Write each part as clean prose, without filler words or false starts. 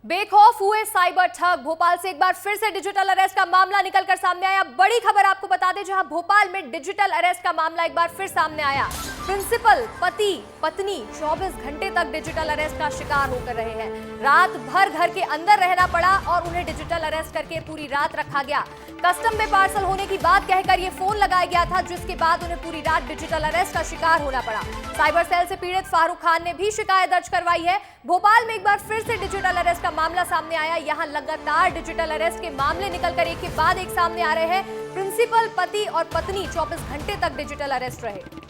बेखौफ हुए साइबर ठग। भोपाल से एक बार फिर से डिजिटल अरेस्ट का मामला निकलकर सामने आया। बड़ी खबर आपको बता दें, जहां भोपाल में डिजिटल अरेस्ट का मामला एक बार फिर सामने आया। प्रिंसिपल, पति, पत्नी 24 घंटे तक डिजिटल अरेस्ट का शिकार होकर रहे हैं। रात भर घर के अंदर रहना पड़ा और उन्हें डिजिटल अरेस्ट करके पूरी रात रखा गया। कस्टम में पार्सल होने की बात कहकर यह फोन लगाया गया था, जिसके बाद उन्हें पूरी रात डिजिटल अरेस्ट का शिकार होना पड़ा। साइबर सेल से पीड़ित फारूक खान ने भी शिकायत दर्ज करवाई है। भोपाल में एक बार फिर से डिजिटल अरेस्ट का मामला सामने आया। यहां लगातार डिजिटल अरेस्ट के मामले निकलकर एक के बाद एक सामने आ रहे हैं। प्रिंसिपल, पति और पत्नी 24 घंटे तक डिजिटल अरेस्ट रहे।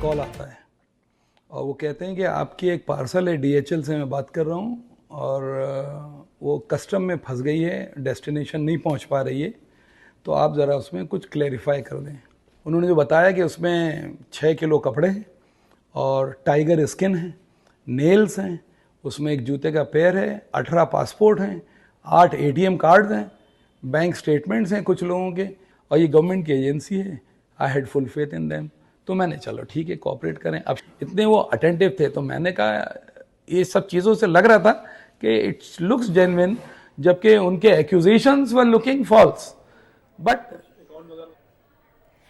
कॉल आता है और वो कहते हैं कि आपकी एक पार्सल है, DHL से मैं बात कर रहा हूँ और वो कस्टम में फंस गई है, डेस्टिनेशन नहीं पहुँच पा रही है, तो आप ज़रा उसमें कुछ क्लैरिफाई कर दें। उन्होंने जो बताया कि उसमें 6 किलो कपड़े हैं और टाइगर स्किन है, नेल्स हैं, उसमें एक जूते का पेयर है, 18 पासपोर्ट हैं, 8 ATM कार्ड्स हैं, बैंक स्टेटमेंट्स हैं कुछ लोगों के, और ये गवर्नमेंट की एजेंसी है। I had full faith in them. तो मैंने चलो ठीक है, कोऑपरेट करें। अब इतने वो अटेंटिव थे तो मैंने कहा, ये सब चीज़ों से लग रहा था कि इट्स लुक्स जेन्युइन, जबकि उनके accusations were looking false. But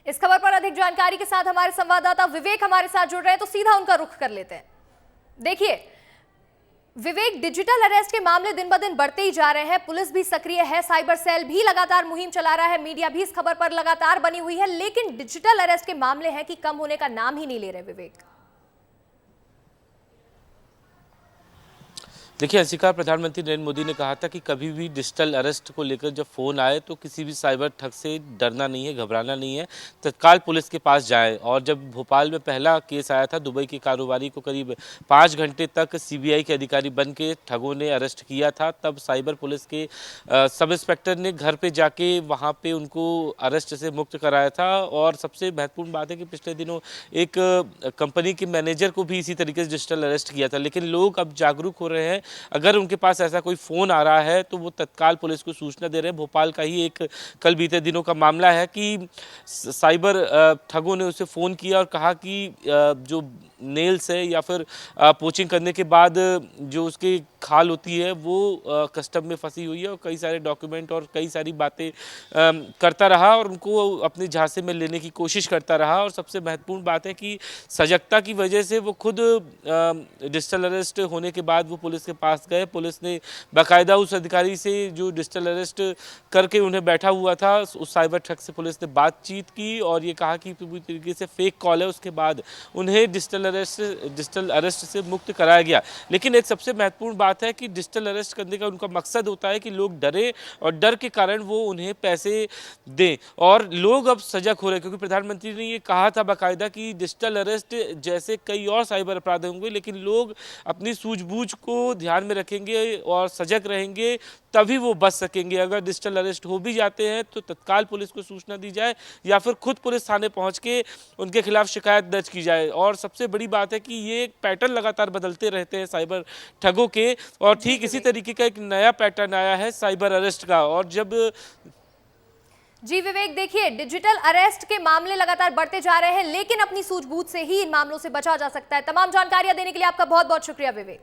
इस खबर पर अधिक जानकारी के साथ हमारे संवाददाता विवेक हमारे साथ जुड़ रहे हैं, तो सीधा उनका रुख कर लेते हैं। देखिए विवेक, डिजिटल अरेस्ट के मामले दिन ब दिन बढ़ते ही जा रहे हैं। पुलिस भी सक्रिय है, साइबर सेल भी लगातार मुहिम चला रहा है, मीडिया भी इस खबर पर लगातार बनी हुई है, लेकिन डिजिटल अरेस्ट के मामले हैं कि कम होने का नाम ही नहीं ले रहे। विवेक, देखिए अंशिका, प्रधानमंत्री नरेंद्र मोदी ने कहा था कि कभी भी डिजिटल अरेस्ट को लेकर जब फ़ोन आए तो किसी भी साइबर ठग से डरना नहीं है, घबराना नहीं है, तत्काल पुलिस के पास जाएं। और जब भोपाल में पहला केस आया था दुबई के कारोबारी को करीब 5 घंटे तक CBI के अधिकारी बन के ठगों ने अरेस्ट किया था, तब साइबर पुलिस के सब इंस्पेक्टर ने घर पर जाके वहाँ पर उनको अरेस्ट से मुक्त कराया था। और सबसे महत्वपूर्ण बात है कि पिछले दिनों एक कंपनी के मैनेजर को भी इसी तरीके से डिजिटल अरेस्ट किया था। लेकिन लोग अब जागरूक हो रहे हैं, अगर उनके पास ऐसा कोई फ़ोन आ रहा है तो वो तत्काल पुलिस को सूचना दे रहे हैं। भोपाल का ही एक कल बीते दिनों का मामला है कि साइबर ठगों ने उसे फ़ोन किया और कहा कि जो नेल्स है या फिर पोचिंग करने के बाद जो उसकी खाल होती है वो कस्टम में फंसी हुई है, और कई सारे डॉक्यूमेंट और कई सारी बातें करता रहा और उनको अपने झांसे में लेने की कोशिश करता रहा। और सबसे महत्वपूर्ण बात है कि सजगता की वजह से वो खुद डिजिटल अरेस्ट होने के बाद वो पुलिस के पास गए। पुलिस ने बाकायदा उस अधिकारी से जो डिजिटल अरेस्ट करके उन्हें बैठा हुआ था, उस साइबर ठग से पुलिस ने बातचीत की और ये कहा कि पूरी तरीके से फेक कॉल है। उसके बाद उन्हें डिजिटल अरेस्ट से मुक्त कराया गया। लेकिन एक सबसे महत्वपूर्ण बात है कि डिजिटल अरेस्ट करने का उनका मकसद होता है कि लोग डरे और डर के कारण वो उन्हें पैसे दें। और लोग अब सजग हो रहे हैं, क्योंकि प्रधानमंत्री ने ये कहा था बाकायदा कि डिजिटल अरेस्ट जैसे कई और साइबर अपराध होंगे, लेकिन लोग अपनी सूझबूझ को ध्यान में रखेंगे और सजग रहेंगे, तभी वो बच सकेंगे। अगर डिजिटल अरेस्ट हो भी जाते हैं तो तत्काल पुलिस को सूचना दी जाए या फिर खुद पुलिस थाने पहुंच के उनके खिलाफ शिकायत दर्ज की जाए। और सबसे बड़ी बात है कि ये एक पैटर्न लगातार बदलते रहते हैं साइबर ठगों के, और ठीक इसी तरीके का एक नया पैटर्न आया है साइबर अरेस्ट का। और जब जी विवेक, देखिए डिजिटल अरेस्ट के मामले लगातार बढ़ते जा रहे हैं, लेकिन अपनी सूझबूझ से ही इन मामलों से बचा जा सकता है। तमाम जानकारियां देने के लिए आपका बहुत बहुत शुक्रिया विवेक।